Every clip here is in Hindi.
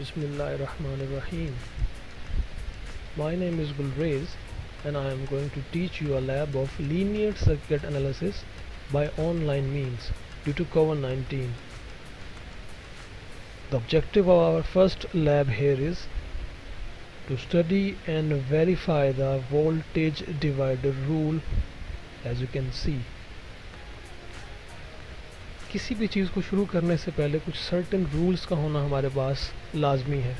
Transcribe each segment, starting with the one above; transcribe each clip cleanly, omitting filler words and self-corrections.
Bismillahirrahmanirrahim. My name is Gulrez and I am going to teach you a lab of linear circuit analysis by online means due to COVID-19. The objective of our first lab here is to study and verify the voltage divider rule. As you can see, किसी भी चीज़ को शुरू करने से पहले कुछ सर्टेन रूल्स का होना हमारे पास लाजमी है।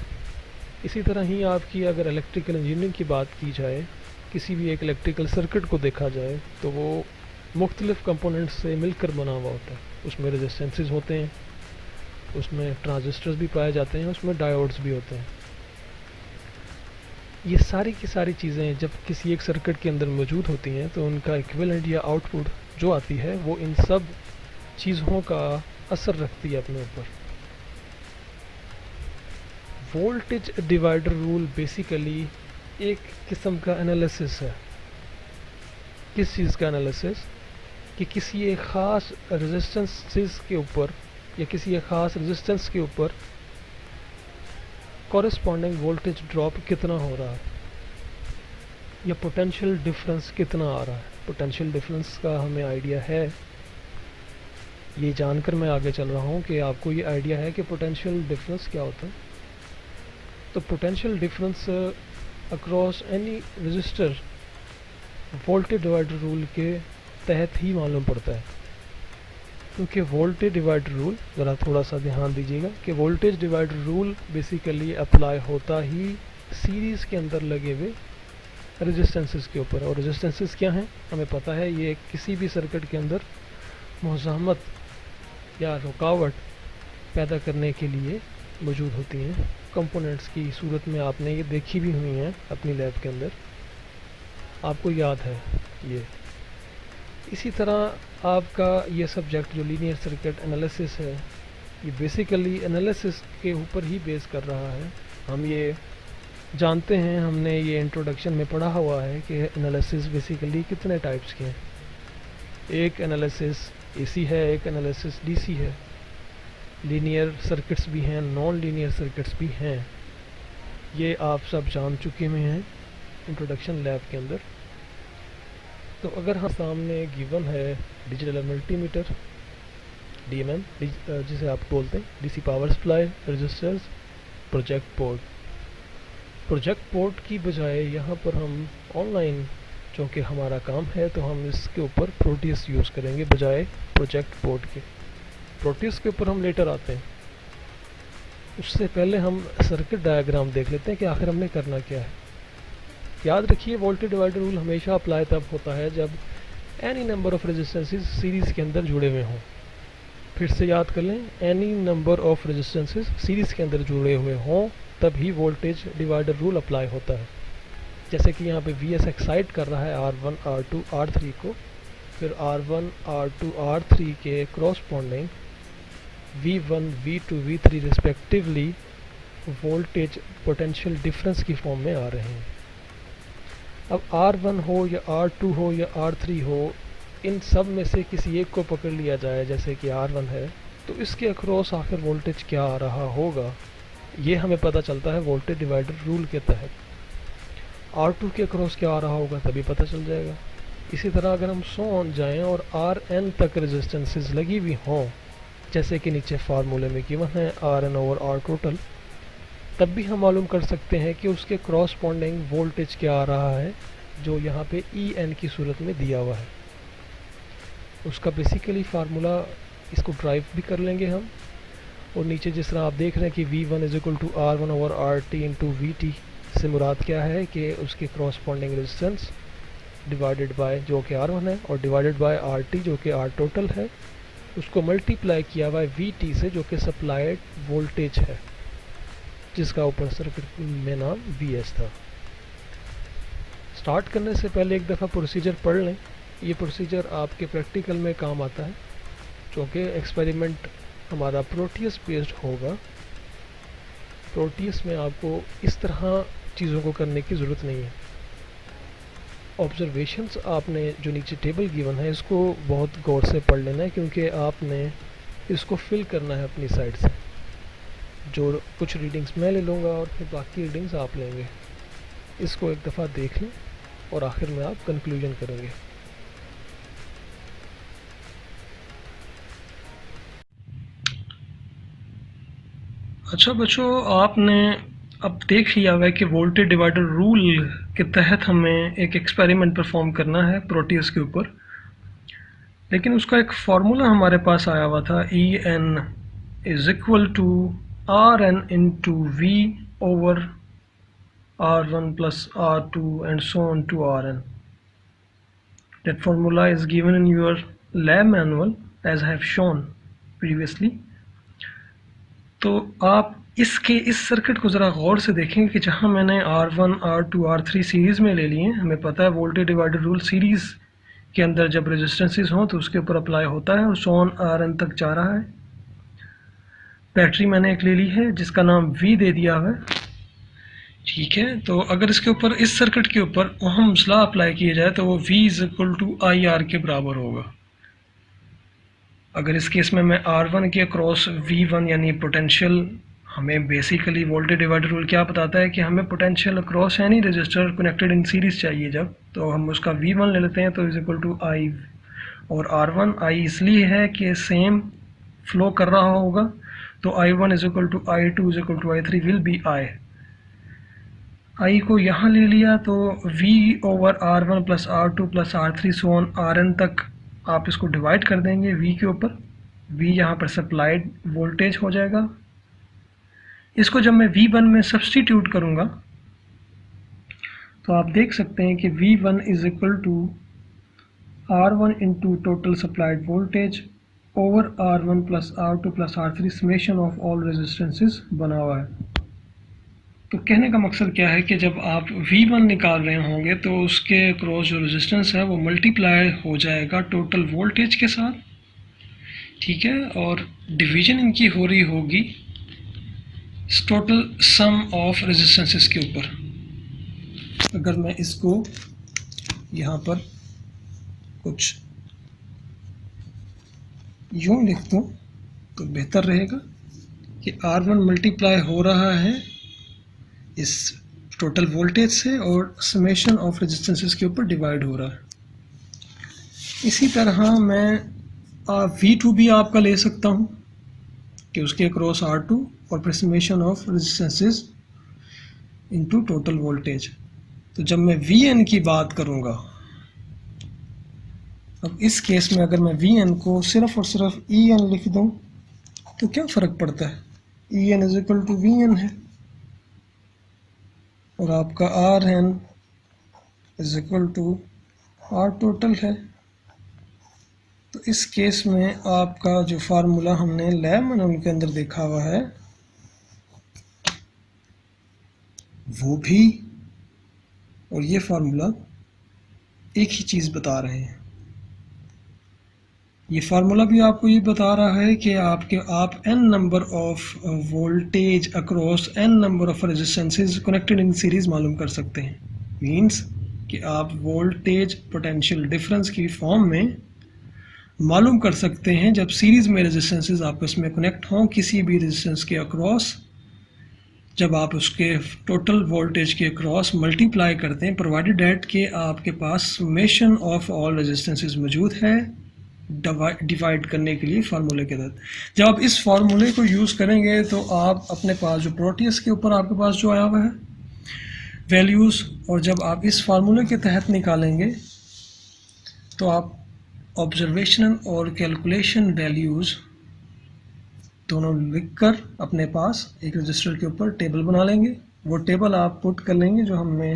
इसी तरह ही आपकी अगर इलेक्ट्रिकल इंजीनियरिंग की बात की जाए, किसी भी एक इलेक्ट्रिकल सर्किट को देखा जाए तो वो मुख्तलिफ़ कंपोनेंट्स से मिलकर बना हुआ होता है। उसमें रेजिस्टेंसेस होते हैं, उसमें ट्रांजिस्टर्स भी पाए जाते हैं, उसमें डायोड्स भी होते हैं। ये सारी की सारी चीज़ें जब किसी एक सर्किट के अंदर मौजूद होती हैं तो उनका इक्विवेलेंट या आउटपुट जो आती है वो इन सब चीज़ों का असर रखती है अपने ऊपर। वोल्टेज डिवाइडर रूल बेसिकली एक किस्म का एनालिसिस है। किस चीज़ का एनालिसिस? कि किसी एक ख़ास रेजिस्टेंसेस के ऊपर या किसी एक ख़ास रेजिस्टेंस के ऊपर कॉरेस्पॉन्डिंग वोल्टेज ड्रॉप कितना हो रहा है या पोटेंशियल डिफरेंस कितना आ रहा है। पोटेंशियल डिफरेंस का हमें आइडिया है, ये जानकर मैं आगे चल रहा हूँ कि आपको ये आइडिया है कि पोटेंशियल डिफरेंस क्या होता है। तो potential difference across any register voltage divider rule के तहत ही मालूम पड़ता है। क्योंकि वोल्टेज डिवाइडर रूल, ज़रा थोड़ा सा ध्यान दीजिएगा कि voltage divider rule basically apply होता ही सीरीज़ के अंदर लगे हुए रेजिस्टेंसेस के ऊपर। और रेजिस्टेंसेस क्या हैं हमें पता है, ये किसी भी सर्किट के अंदर मुज़ाहमत या रुकावट पैदा करने के लिए मौजूद होती हैं। कंपोनेंट्स की सूरत में आपने ये देखी भी हुई हैं अपनी लैब के अंदर, आपको याद है ये। इसी तरह आपका ये सब्जेक्ट जो लीनियर सर्किट एनालिसिस है, ये बेसिकली एनालिसिस के ऊपर ही बेस कर रहा है। हम ये जानते हैं, हमने ये इंट्रोडक्शन में पढ़ा हुआ है कि एनालिसिस बेसिकली कितने टाइप्स के हैं। एक एनालिसिस एसी है, एक एनालिसिस डीसी है। लीनियर सर्किट्स भी हैं, नॉन लीनियर सर्किट्स भी हैं। ये आप सब जान चुके हुए हैं इंट्रोडक्शन लैब के अंदर। तो अगर हम सामने गिवन है डिजिटल मल्टीमीटर डीएमएम जिसे आप बोलते हैं, DC power supply, registers, project board. Project board की बजाय यहाँ पर हम ऑनलाइन, चूँकि हमारा काम है तो हम इसके ऊपर प्रोटियस यूज़ करेंगे बजाय प्रोजेक्ट बोर्ड के। प्रोटियस के ऊपर हम लेटर आते हैं। उससे पहले हम सर्किट डायग्राम देख लेते हैं कि आखिर हमने करना क्या है। याद रखिए, वोल्टेज डिवाइडर रूल हमेशा अप्लाई तब होता है जब any number of resistances series के अंदर जुड़े हुए हों। फिर से याद कर लें, any number of resistances series के अंदर जुड़े हुए हों तभी वोल्टेज डिवाइडर रूल अप्लाई होता है। जैसे कि यहाँ पे Vs एक्साइट कर रहा है R1, R2, R3 को, फिर R1, R2, R3 के corresponding V1, V2, V3 respectively voltage potential difference की फॉर्म में आ रहे हैं। अब R1 हो या R2 हो या R3 हो, इन सब में से किसी एक को पकड़ लिया जाए, जैसे कि R1 है, तो इसके अक्रॉस आखिर वोल्टेज क्या आ रहा होगा ये हमें पता चलता है वोल्टेज डिवाइडर रूल के तहत। R2 के अक्रॉस क्या आ रहा होगा तभी पता चल जाएगा। इसी तरह अगर हम सो ऑन जाएँ और Rn तक रेजिस्टेंसेस लगी हुई हों, जैसे कि नीचे फार्मूले में गिवन है Rn ओवर R टोटल, तब भी हम मालूम कर सकते हैं कि उसके क्रॉसपॉन्डिंग वोल्टेज क्या आ रहा है, जो यहाँ पे En की सूरत में दिया हुआ है। उसका बेसिकली फार्मूला इसको ड्राइव भी कर लेंगे हम। और नीचे जिस तरह आप देख रहे हैं कि V1 is equal to R1 over RT into VT, से मुराद क्या है कि उसके क्रॉसपॉन्डिंग रेजिस्टेंस डिवाइडेड बाय जो कि R1 है और डिवाइडेड बाय RT जो कि R टोटल है, उसको मल्टीप्लाई किया बाय VT से जो कि सप्लाइड वोल्टेज है, जिसका ऊपर सर्किट में नाम Vs था। स्टार्ट करने से पहले एक दफ़ा प्रोसीजर पढ़ लें। ये प्रोसीजर आपके प्रैक्टिकल में काम आता है, क्योंकि एक्सपेरिमेंट हमारा प्रोटियस बेस्ड होगा। प्रोटियस में आपको इस तरह चीज़ों को करने की ज़रूरत नहीं है। ऑब्जर्वेशंस आपने जो नीचे टेबल गिवन है इसको बहुत गौर से पढ़ लेना है, क्योंकि आपने इसको फिल करना है अपनी साइड से। जो कुछ रीडिंग्स मैं ले लूँगा और फिर बाकी रीडिंग्स आप लेंगे। इसको एक दफ़ा देख लें और आखिर में आप कंक्लूजन करेंगे। अच्छा बच्चों, आपने अब देख लिया हुआ है कि वोल्टेज डिवाइडर रूल के तहत हमें एक एक्सपेरिमेंट परफॉर्म करना है प्रोटीज के ऊपर, लेकिन उसका एक फार्मूला हमारे पास आया हुआ था, E N is equal to R N into V over R1 plus R2 and so on to Rn. That formula is given in your lab manual as I have shown previously. तो आप इस सर्किट को ज़रा गौर से देखेंगे कि जहाँ मैंने R1, R2, R3 सीरीज़ में ले लिए हैं। हमें पता है वोल्टेज डिवाइडर रूल सीरीज़ के अंदर जब रेजिस्टेंसेस हों तो उसके ऊपर अप्लाई होता है और सोन Rn तक जा रहा है। बैटरी मैंने एक ले ली है जिसका नाम V दे दिया है, ठीक है। तो अगर इसके ऊपर, इस सर्किट के ऊपर ओहम्स लॉ अप्लाई किया जाए तो वो V is equal to I R के बराबर होगा। अगर इस केस में मैं R1 के अक्रॉस V1 यानी पोटेंशियल, हमें बेसिकली वोल्टेज डिवाइडर रूल क्या बताता है कि हमें potential across any register connected in series चाहिए, जब तो हम उसका V1 ले लेते हैं तो इज इक्वल टू आई। और R1 आई इसलिए है कि सेम फ्लो कर रहा होगा, तो I1 is equal to I2 is equal to I3 will be I. I को यहाँ ले लिया तो V over R1 plus R2 plus R3 so on Rn तक आप इसको डिवाइड कर देंगे V के ऊपर। V यहाँ पर सप्लाइड वोल्टेज हो जाएगा। इसको जब मैं V1 में सब्सटीट्यूट करूँगा तो आप देख सकते हैं कि V1 is equal to R1 into total supplied voltage over R1 plus R2 plus R3 summation of all resistances बना हुआ है। तो कहने का मकसद क्या है कि जब आप V1 निकाल रहे होंगे तो उसके क्रॉस जो रेजिस्टेंस है वो मल्टीप्लाई हो जाएगा टोटल वोल्टेज के साथ, ठीक है। और डिवीजन इनकी हो रही होगी टोटल सम ऑफ रेजिस्टेंसेस के ऊपर। अगर मैं इसको यहाँ पर कुछ यूँ लिख दूँ तो बेहतर रहेगा कि R1 मल्टीप्लाई हो रहा है इस टोटल वोल्टेज से और समेशन ऑफ रेजिस्टेंसेस के ऊपर डिवाइड हो रहा है। इसी तरह मैं V2 भी आपका ले सकता हूँ कि उसके अक्रॉस R2 और फिर summation of resistances into total voltage. तो जब मैं Vn की बात करूँगा, अब इस केस में अगर मैं Vn को सिर्फ और सिर्फ En लिख दूँ तो क्या फ़र्क पड़ता है, En is equal to Vn है और आपका Rn is equal to R total है। तो इस केस में आपका जो फार्मूला हमने लैब मैनुअल के अंदर देखा हुआ है वो भी और ये फार्मूला एक ही चीज़ बता रहे हैं। ये फार्मूला भी आपको ये बता रहा है कि आप n number of voltage across n number of resistances connected in series मालूम कर सकते हैं। मींस कि आप वोल्टेज पोटेंशियल डिफरेंस की फॉर्म में मालूम कर सकते हैं जब सीरीज में रेजिस्टेंसेस आपस में कनेक्ट हों किसी भी रेजिस्टेंस के अक्रॉस, जब आप उसके टोटल वोल्टेज के अक्रॉस मल्टीप्लाई करते हैं, प्रोवाइडेड डेट के आपके पास समेशन ऑफ ऑल रेजिस्टेंसेस मौजूद है डिवाइड करने के लिए फार्मूले के तहत। जब आप इस फार्मूले को यूज़ करेंगे तो आप अपने पास जो प्रोटीज के ऊपर आपके पास जो आया हुआ है वैल्यूज़, और जब आप इस फार्मूले के तहत निकालेंगे तो आप ऑब्जर्वेशनल और कैलकुलेशन वैल्यूज़ दोनों लिखकर अपने पास एक रजिस्टर के ऊपर टेबल बना लेंगे। वो टेबल आप पुट कर लेंगे जो हमने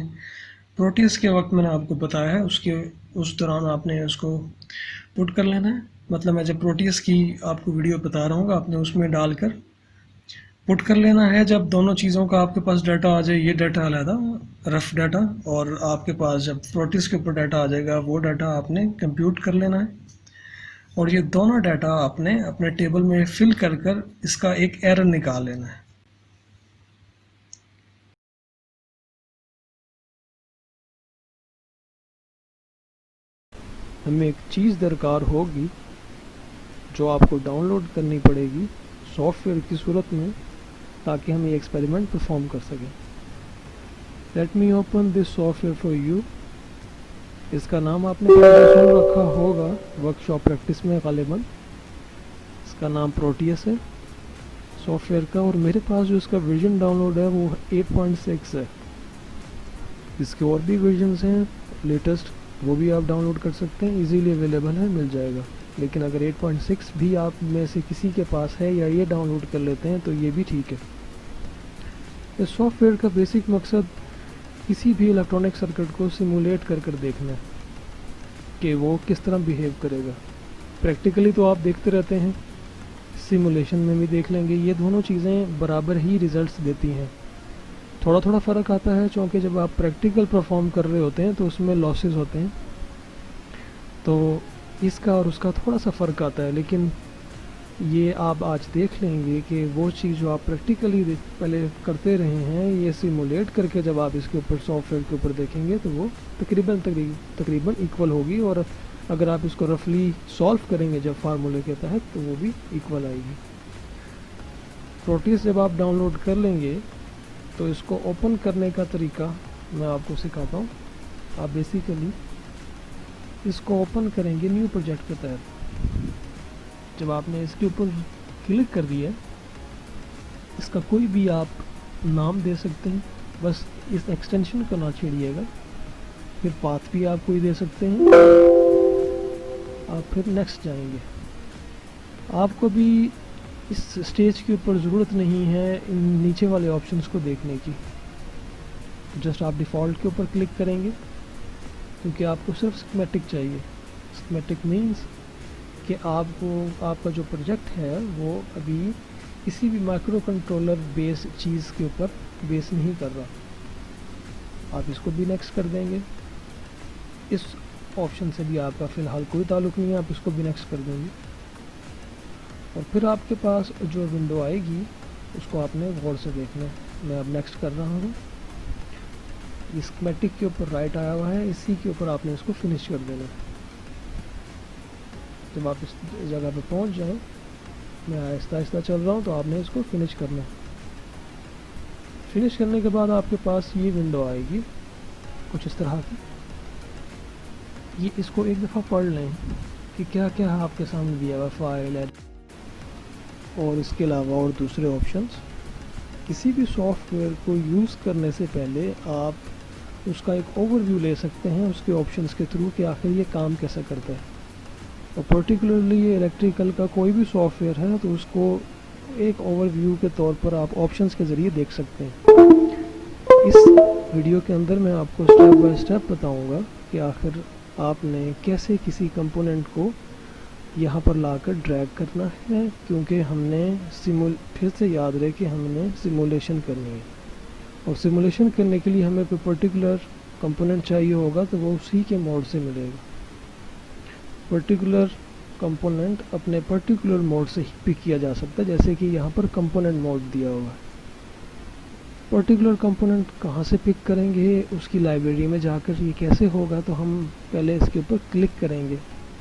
प्रोटीज के वक्त मैंने आपको बताया है, उस दौरान आपने उसको पुट कर लेना है। मतलब मैं जब प्रोटीज की आपको वीडियो बता रहा हूँ आपने उसमें डालकर पुट कर लेना है। जब दोनों चीज़ों का आपके पास डाटा आ जाए, ये डाटा अलहदा रफ डाटा, और आपके पास जब प्रोटीज के ऊपर डाटा आ जाएगा वो डाटा आपने कंप्यूट कर लेना है और ये दोनों डाटा आपने अपने टेबल में फिल कर कर इसका एक एरर निकाल लेना है। हमें एक चीज़ दरकार होगी जो आपको डाउनलोड करनी पड़ेगी सॉफ्टवेयर की सूरत में, ताकि हम ये एक्सपेरिमेंट परफॉर्म कर सकें। Let me open this software for you. इसका नाम आपने सुन रखा होगा वर्कशॉप प्रैक्टिस में गालिबन। इसका नाम प्रोटियस है सॉफ्टवेयर का, और मेरे पास जो इसका वर्जन डाउनलोड है वो 8.6 है। इसके और भी वर्जन्स हैं लेटेस्ट, वो भी आप डाउनलोड कर सकते हैं, इजीली अवेलेबल है, मिल जाएगा। लेकिन अगर 8.6 भी आप में से किसी के पास है या ये डाउनलोड कर लेते हैं तो ये भी ठीक है। इस सॉफ्टवेयर का बेसिक मकसद किसी भी इलेक्ट्रॉनिक सर्किट को सिमुलेट कर कर देखना है कि वो किस तरह बिहेव करेगा। प्रैक्टिकली तो आप देखते रहते हैं, सिमुलेशन में भी देख लेंगे, ये दोनों चीज़ें बराबर ही रिजल्ट्स देती हैं। थोड़ा थोड़ा फ़र्क आता है क्योंकि जब आप प्रैक्टिकल परफॉर्म कर रहे होते हैं तो उसमें लॉसेस होते हैं, तो इसका और उसका थोड़ा सा फ़र्क आता है। लेकिन ये आप आज देख लेंगे कि वो चीज़ जो आप प्रैक्टिकली पहले करते रहे हैं, ये सिमुलेट करके जब आप इसके ऊपर सॉफ्टवेयर के ऊपर देखेंगे तो वो तकरीबन इक्वल होगी, और अगर आप इसको रफली सॉल्व करेंगे जब फार्मूले के तहत तो वो भी इक्वल आएगी। प्रोटियस जब आप डाउनलोड कर लेंगे तो इसको ओपन करने का तरीका मैं आपको सिखाता हूँ। आप बेसिकली इसको ओपन करेंगे न्यू प्रोजेक्ट के तहत। जब आपने इसके ऊपर क्लिक कर दिया, इसका कोई भी आप नाम दे सकते हैं, बस इस एक्सटेंशन को ना छेड़िएगा। फिर पाथ भी आप कोई दे सकते हैं, आप फिर नेक्स्ट जाएंगे। आपको भी इस स्टेज के ऊपर ज़रूरत नहीं है इन नीचे वाले ऑप्शंस को देखने की। जस्ट आप डिफ़ॉल्ट के ऊपर क्लिक करेंगे क्योंकि आपको सिर्फ स्कीमेटिक चाहिए। स्कीमेटिक मीन्स कि आपका जो प्रोजेक्ट है वो अभी किसी भी माइक्रो कंट्रोलर बेस चीज़ के ऊपर बेस नहीं कर रहा। आप इसको भी नेक्स्ट कर देंगे। इस ऑप्शन से भी आपका फ़िलहाल कोई ताल्लुक़ नहीं है, आप इसको भी नेक्स्ट कर देंगे। और फिर आपके पास जो विंडो आएगी उसको आपने गौर से देखना है। मैं अब नेक्स्ट कर रहा हूँ। स्कीमेटिक के ऊपर राइट आया हुआ है, इसी के ऊपर आपने इसको फिनिश कर देना है। जब आप इस जगह पे पहुंच जाएं, मैं आहिस्ता आहिस्ता चल रहा हूं, तो आपने इसको फिनिश करना है। फिनिश करने के बाद आपके पास ये विंडो आएगी कुछ इस तरह की। ये इसको एक दफ़ा पढ़ लें कि क्या क्या आपके सामने दिया हुआ फाइल है और इसके अलावा और दूसरे ऑप्शंस। किसी भी सॉफ्टवेयर को यूज़ करने से पहले आप उसका एक ओवरव्यू ले सकते हैं उसके ऑप्शंस के थ्रू कि आखिर ये काम कैसा करता है। और पर्टिकुलरली ये इलेक्ट्रिकल का कोई भी सॉफ्टवेयर है तो उसको एक ओवरव्यू के तौर पर आप ऑप्शंस के ज़रिए देख सकते हैं। इस वीडियो के अंदर मैं आपको स्टेप बाय स्टेप बताऊंगा कि आखिर आपने कैसे किसी कंपोनेंट को यहाँ पर लाकर ड्रैग करना है, क्योंकि हमने फिर से याद रहे कि हमने सिमुलेशन करनी है, और सिमुलेशन करने के लिए हमें कोई पर्टिकुलर कंपोनेंट चाहिए होगा तो वो उसी के मोड से मिलेगा। पर्टिकुलर कंपोनेंट अपने पर्टिकुलर मोड से ही पिक किया जा सकता है, जैसे कि यहाँ पर कंपोनेंट मोड दिया हुआ है। पर्टिकुलर कंपोनेंट कहाँ से पिक करेंगे, उसकी लाइब्रेरी में जाकर ये कैसे होगा, तो हम पहले इसके ऊपर क्लिक करेंगे।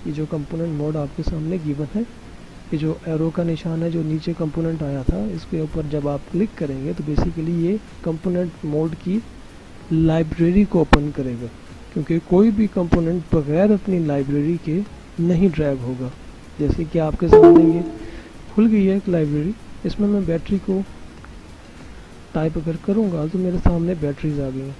ये जो कंपोनेंट मोड आपके सामने गिवन है, ये जो एरो का निशान है जो नीचे कंपोनेंट आया था, इसके ऊपर जब आप क्लिक करेंगे तो बेसिकली ये कंपोनेंट मोड की लाइब्रेरी को ओपन करेगा, क्योंकि कोई भी कंपोनेंट बगैर अपनी लाइब्रेरी के नहीं ड्रैग होगा। जैसे कि आपके सामने ये खुल गई है एक लाइब्रेरी, इसमें मैं बैटरी को टाइप अगर करूँगा तो मेरे सामने बैटरीज आ गई हैं।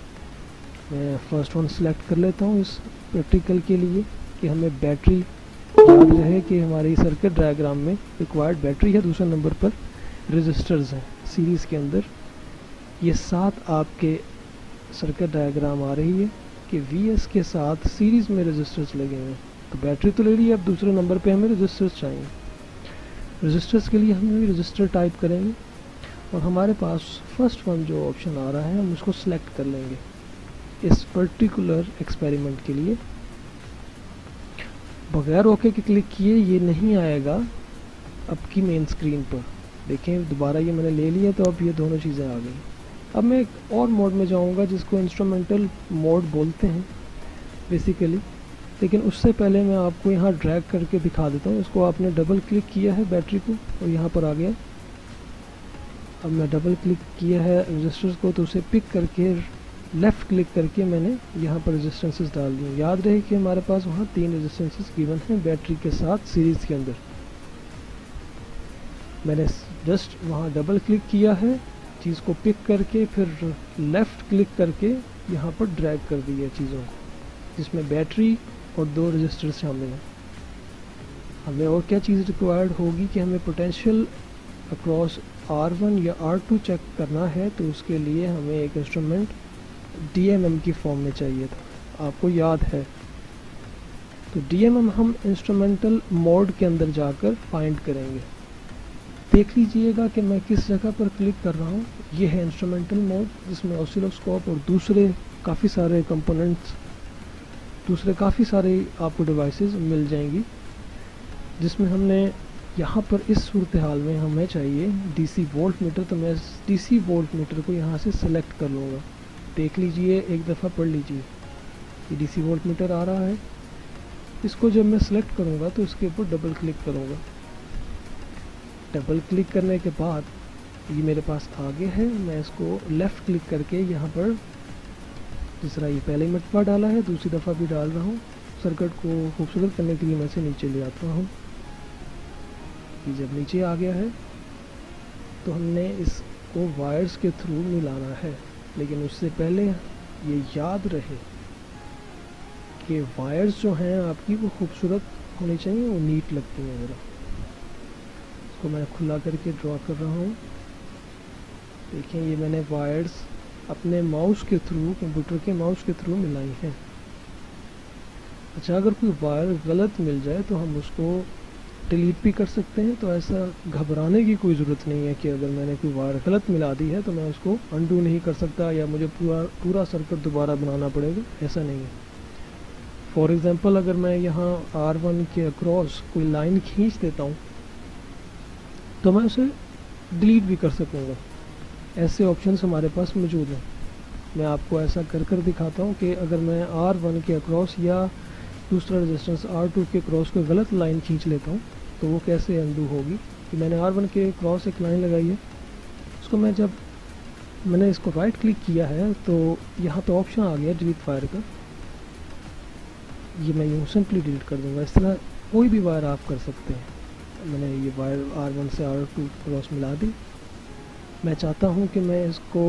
मैं फर्स्ट वन सेलेक्ट कर लेता हूँ इस प्रैक्टिकल के लिए कि हमें बैटरी याद रहे कि हमारी सर्किट डायग्राम में रिक्वायर्ड बैटरी है। दूसरे नंबर पर रजिस्टर्स हैं सीरीज़ के अंदर। ये 7 आपके सर्किट डायग्राम आ रही है कि VS के साथ सीरीज़ में रजिस्टर्स लगे हुए हैं। तो बैटरी तो ले ली है, अब दूसरे नंबर पे हमें रजिस्टर्स चाहिए। रजिस्टर्स के लिए हम भी रजिस्टर टाइप करेंगे और हमारे पास फर्स्ट वन जो ऑप्शन आ रहा है हम उसको सिलेक्ट कर लेंगे इस पर्टिकुलर एक्सपेरिमेंट के लिए। बगैर ओके के क्लिक किए ये नहीं आएगा अब की मेन स्क्रीन पर। देखें दोबारा ये मैंने ले लिया तो अब ये दोनों चीज़ें आ गई। अब मैं एक और मोड में जाऊंगा जिसको इंस्ट्रूमेंटल मोड बोलते हैं बेसिकली, लेकिन उससे पहले मैं आपको यहाँ ड्रैग करके दिखा देता हूँ। इसको आपने डबल क्लिक किया है बैटरी को और यहाँ पर आ गया। अब मैं डबल क्लिक किया है रजिस्टर्स को, तो उसे पिक करके लेफ़्ट क्लिक करके मैंने यहाँ पर रेजिस्टेंसेस डाल दिए। याद रहे कि हमारे पास वहाँ 3 रेजिस्टेंसेस गिवन हैं बैटरी के साथ सीरीज़ के अंदर। मैंने जस्ट वहाँ डबल क्लिक किया है, चीज़ को पिक करके फिर लेफ़्ट क्लिक करके यहाँ पर ड्रैग कर दी है चीज़ों को, जिसमें बैटरी और 2 रजिस्टर शामिल हैं। हमें और क्या चीज़ रिक्वायर्ड होगी कि हमें पोटेंशियल अक्रॉस R1 या R2 चेक करना है, तो उसके लिए हमें एक इंस्ट्रूमेंट DMM की फॉर्म में चाहिए था, आपको याद है। तो DMM हम इंस्ट्रूमेंटल मोड के अंदर जाकर फाइंड करेंगे। देख लीजिएगा कि मैं किस जगह पर क्लिक कर रहा हूँ। ये है इंस्ट्रूमेंटल मोड, जिसमें ऑसिलोस्कोप और दूसरे काफ़ी सारे कंपोनेंट्स, दूसरे काफ़ी सारे आपको डिवाइसेस मिल जाएंगी, जिसमें हमने यहाँ पर इस सूरत हाल में हमें चाहिए DC वोल्ट मीटर। तो मैं DC वोल्ट मीटर को यहाँ से सिलेक्ट कर लूँगा। देख लीजिए, एक दफ़ा पढ़ लीजिए, ये DC वोल्ट मीटर आ रहा है। इसको जब मैं सिलेक्ट करूँगा तो इसके ऊपर डबल क्लिक करूँगा। डबल क्लिक करने के बाद ये मेरे पास आगे है। मैं इसको लेफ़्ट क्लिक करके यहाँ पर, जिस तरह ये पहले मरतबा डाला है, दूसरी दफ़ा भी डाल रहा हूँ। सर्किट को खूबसूरत करने के लिए मैं इसे नीचे ले आता हूँ। ये जब नीचे आ गया है तो हमने इसको वायर्स के थ्रू मिलाना है, लेकिन उससे पहले ये याद रहे कि वायर्स जो हैं आपकी वो खूबसूरत होनी चाहिए, वो नीट लगती हैं ज़रा। इसको मैं खुला करके ड्रॉ कर रहा हूँ। देखें, ये मैंने वायर्स अपने माउस के थ्रू, कंप्यूटर के माउस के थ्रू मिलाई हैं। अच्छा, अगर कोई वायर गलत मिल जाए तो हम उसको डिलीट भी कर सकते हैं, तो ऐसा घबराने की कोई ज़रूरत नहीं है कि अगर मैंने कोई वायर गलत मिला दी है तो मैं उसको अनडू नहीं कर सकता या मुझे पूरा सर्किट दोबारा बनाना पड़ेगा, ऐसा नहीं है। फॉर एग्ज़ाम्पल, अगर मैं यहाँ R1 के अक्रॉस कोई लाइन खींच देता हूँ तो मैं उसे डिलीट भी कर सकूँगा। ऐसे ऑप्शंस हमारे पास मौजूद हैं। मैं आपको ऐसा कर दिखाता हूँ कि अगर मैं R1 के अक्रॉस या दूसरा रेजिस्टेंस R2 के क्रॉस को गलत लाइन खींच लेता हूँ तो वो कैसे अनडू होगी। कि मैंने R1 के क्रॉस एक लाइन लगाई है, उसको मैं जब मैंने इसको राइट क्लिक किया है तो यहाँ पे ऑप्शन आ गया डिलीट वायर का। ये मैं यूँ सिंपली डिलीट कर दूँगा। इस तरह कोई भी वायर आप कर सकते हैं। मैंने ये वायर R1 से R2 क्रॉस मिला दी। मैं चाहता हूँ कि मैं इसको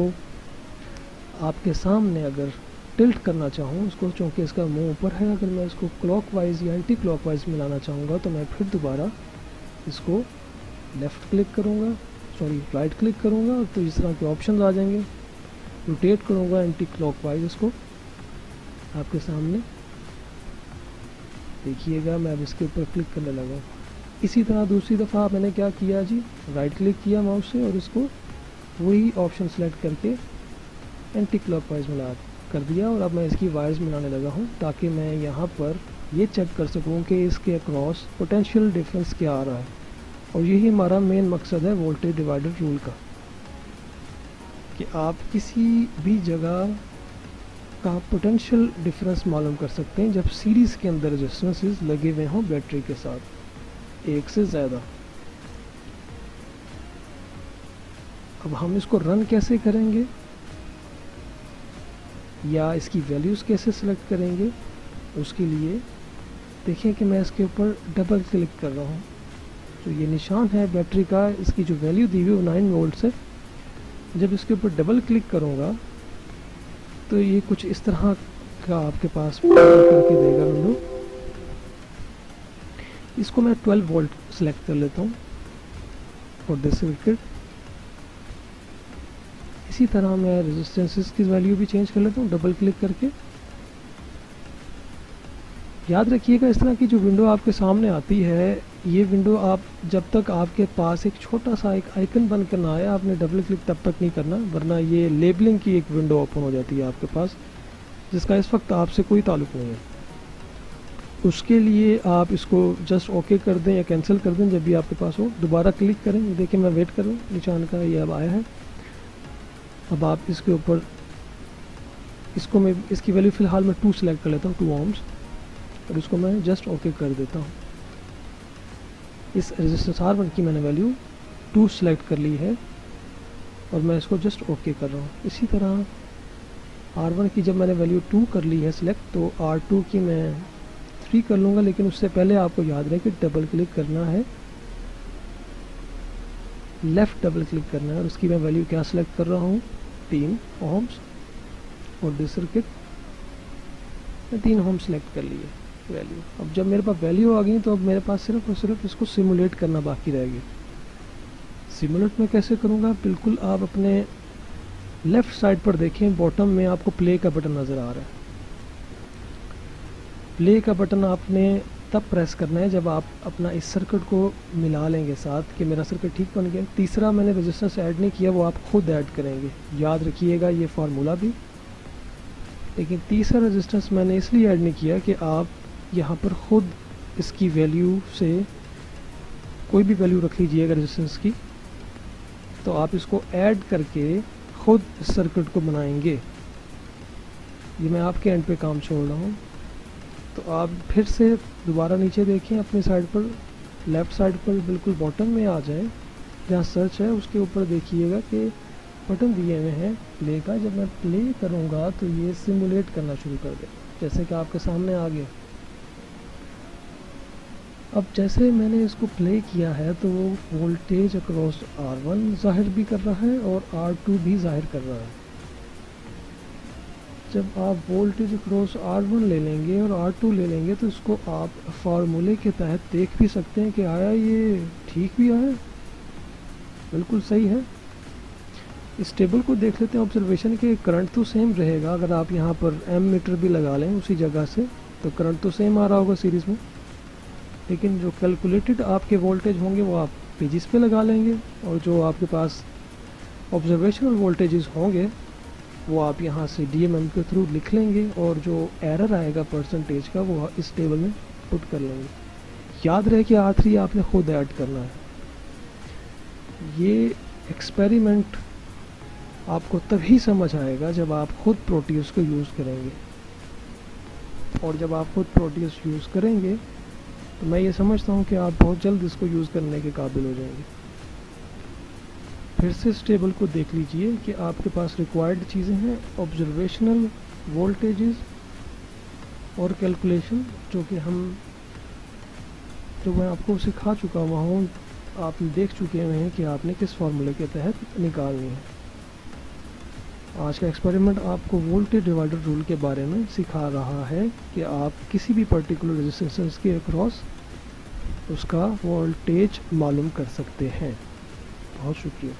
आपके सामने अगर टिल्ट करना चाहूँ उसको, चूँकि इसका मुंह ऊपर है, अगर मैं इसको क्लॉकवाइज या एंटी क्लॉकवाइज मिलाना चाहूँगा तो मैं फिर दोबारा इसको लेफ़्ट क्लिक करूँगा, सॉरी राइट क्लिक करूँगा, तो इस तरह के ऑप्शंस आ जाएंगे। रोटेट करूँगा एंटी क्लॉकवाइज इसको आपके सामने, देखिएगा मैं अब इसके ऊपर क्लिक करने लगा। इसी तरह दूसरी दफ़ा मैंने क्या किया जी, राइट क्लिक किया माउस से और इसको वही ऑप्शन सेलेक्ट करके एंटी क्लॉकवाइज मिला कर दिया। और अब मैं इसकी वायर्स मिलाने लगा हूँ ताकि मैं यहाँ पर ये चेक कर सकूँ कि इसके अक्रॉस पोटेंशियल डिफरेंस क्या आ रहा है। और यही हमारा मेन मकसद है वोल्टेज डिवाइडर रूल का, कि आप किसी भी जगह का पोटेंशियल डिफरेंस मालूम कर सकते हैं जब सीरीज़ के अंदर रेजिस्टेंसेस लगे हुए हों बैटरी के साथ, एक से ज़्यादा। अब हम इसको रन कैसे करेंगे या इसकी वैल्यूज़ कैसे सेलेक्ट करेंगे, उसके लिए देखिए कि मैं इसके ऊपर डबल क्लिक कर रहा हूँ। तो ये निशान है बैटरी का, इसकी जो वैल्यू दी हुई वो 9 वोल्ट है। जब इसके ऊपर डबल क्लिक करूँगा तो ये कुछ इस तरह का आपके पास करके देगा विंडो। इसको मैं 12 वोल्ट सेलेक्ट कर लेता हूँ फॉर दिस सर्किट। इसी तरह मैं रेजिस्टेंसेस की वैल्यू भी चेंज कर लेता हूँ डबल क्लिक करके। याद रखिएगा, इस तरह की जो विंडो आपके सामने आती है, ये विंडो आप जब तक आपके पास एक छोटा सा एक आइकन बन कर ना आए, आपने डबल क्लिक तब तक नहीं करना, वरना ये लेबलिंग की एक विंडो ओपन हो जाती है आपके पास, जिसका इस वक्त आपसे कोई ताल्लुक़ नहीं है। उसके लिए आप इसको जस्ट ओके कर दें या कैंसिल कर दें जब भी आपके पास हो। दोबारा क्लिक करें, देखिए मैं वेट कर रहा हूँ, निशान का ये अब आया है। अब आप इसके ऊपर इसको मैं इसकी वैल्यू फ़िलहाल मैं 2 सेलेक्ट कर लेता हूँ, 2 ohms, और इसको मैं जस्ट ओके कर देता हूँ। इस रेजिस्टेंस R1 की मैंने वैल्यू 2 सेलेक्ट कर ली है। और मैं इसको जस्ट ओके कर रहा हूँ। इसी तरह R1 की जब मैंने वैल्यू 2 कर ली है सिलेक्ट, तो R2 की मैं 3 कर लूँगा, लेकिन उससे पहले आपको याद रहे कि डबल क्लिक करना है, लेफ़्ट डबल क्लिक करना है, और उसकी मैं वैल्यू क्या सिलेक्ट कर रहा हूँ, 3 ओम्स, और डी सर्किट मैं 3 ओम सेलेक्ट कर लिए वैल्यू। अब जब मेरे पास वैल्यू आ गई तो अब मेरे पास सिर्फ और सिर्फ इसको सिमुलेट करना बाकी रह गया। सिमुलेट मैं कैसे करूँगा, बिल्कुल आप अपने लेफ़्ट साइड पर देखें, बॉटम में आपको प्ले का बटन नज़र आ रहा है। प्ले का बटन आपने तब प्रेस करना है जब आप अपना इस सर्किट को मिला लेंगे साथ कि मेरा सर्किट ठीक बन गया। तीसरा मैंने रेजिस्टेंस ऐड नहीं किया, वो आप खुद ऐड करेंगे, याद रखिएगा ये फार्मूला भी। लेकिन तीसरा रेजिस्टेंस मैंने इसलिए ऐड नहीं किया कि आप यहाँ पर ख़ुद इसकी वैल्यू से कोई भी वैल्यू रख लीजिएगा रेजिस्टेंस की, तो आप इसको ऐड करके ख़ुद इस सर्किट को बनाएंगे। ये मैं आपके एंड पे काम छोड़ रहा हूँ। तो आप फिर से दोबारा नीचे देखें, अपनी साइड पर लेफ़्ट साइड पर बिल्कुल बॉटम में आ जाएं, जहाँ सर्च है उसके ऊपर देखिएगा कि बटन दिए हुए हैं प्ले का। जब मैं प्ले करूँगा तो ये सिमुलेट करना शुरू कर दे, जैसे कि आपके सामने आ गया। अब जैसे मैंने इसको प्ले किया है तो वो वोल्टेज अक्रॉस R1 ज़ाहिर भी कर रहा है और R2 भी ज़ाहिर कर रहा है। जब आप वोल्टेज अक्रॉस R1 ले लेंगे और R2 ले लेंगे तो इसको आप फार्मूले के तहत देख भी सकते हैं कि आया ये ठीक भी आया, बिल्कुल सही है। इस टेबल को देख लेते हैं ऑब्जर्वेशन के, करंट तो सेम रहेगा। अगर आप यहाँ पर एम मीटर भी लगा लें उसी जगह से तो करंट तो सेम आ रहा होगा सीरीज़ में, लेकिन जो कैलकुलेटेड आपके वोल्टेज होंगे वो आप पेजेस पे लगा लेंगे, और जो आपके पास ऑब्जर्वेशनल वोल्टेजेस होंगे वो आप यहाँ से DMM के थ्रू लिख लेंगे, और जो एरर आएगा परसेंटेज का वो इस टेबल में पुट कर लेंगे। याद रहे कि R3 आपने खुद ऐड करना है। ये एक्सपेरिमेंट आपको तभी समझ आएगा जब आप खुद प्रोटीज को यूज़ करेंगे, और जब आप खुद प्रोटीज यूज़ करेंगे तो मैं ये समझता हूँ कि आप बहुत जल्द इसको यूज़ करने के काबिल हो जाएंगे। फिर से इस टेबल को देख लीजिए कि आपके पास रिक्वायर्ड चीज़ें हैं, ऑब्जर्वेशनल वोल्टेजेस और कैलकुलेशन, जो मैं आपको सिखा चुका हुआ हूँ, आप देख चुके हुए हैं कि आपने किस फार्मूले के तहत निकालनी है। आज का एक्सपेरिमेंट आपको वोल्टेज डिवाइडर रूल के बारे में सिखा रहा है कि आप किसी भी पर्टिकुलर रेजिस्टेंस के अक्रॉस उसका वोल्टेज मालूम कर सकते हैं। बहुत शुक्रिया।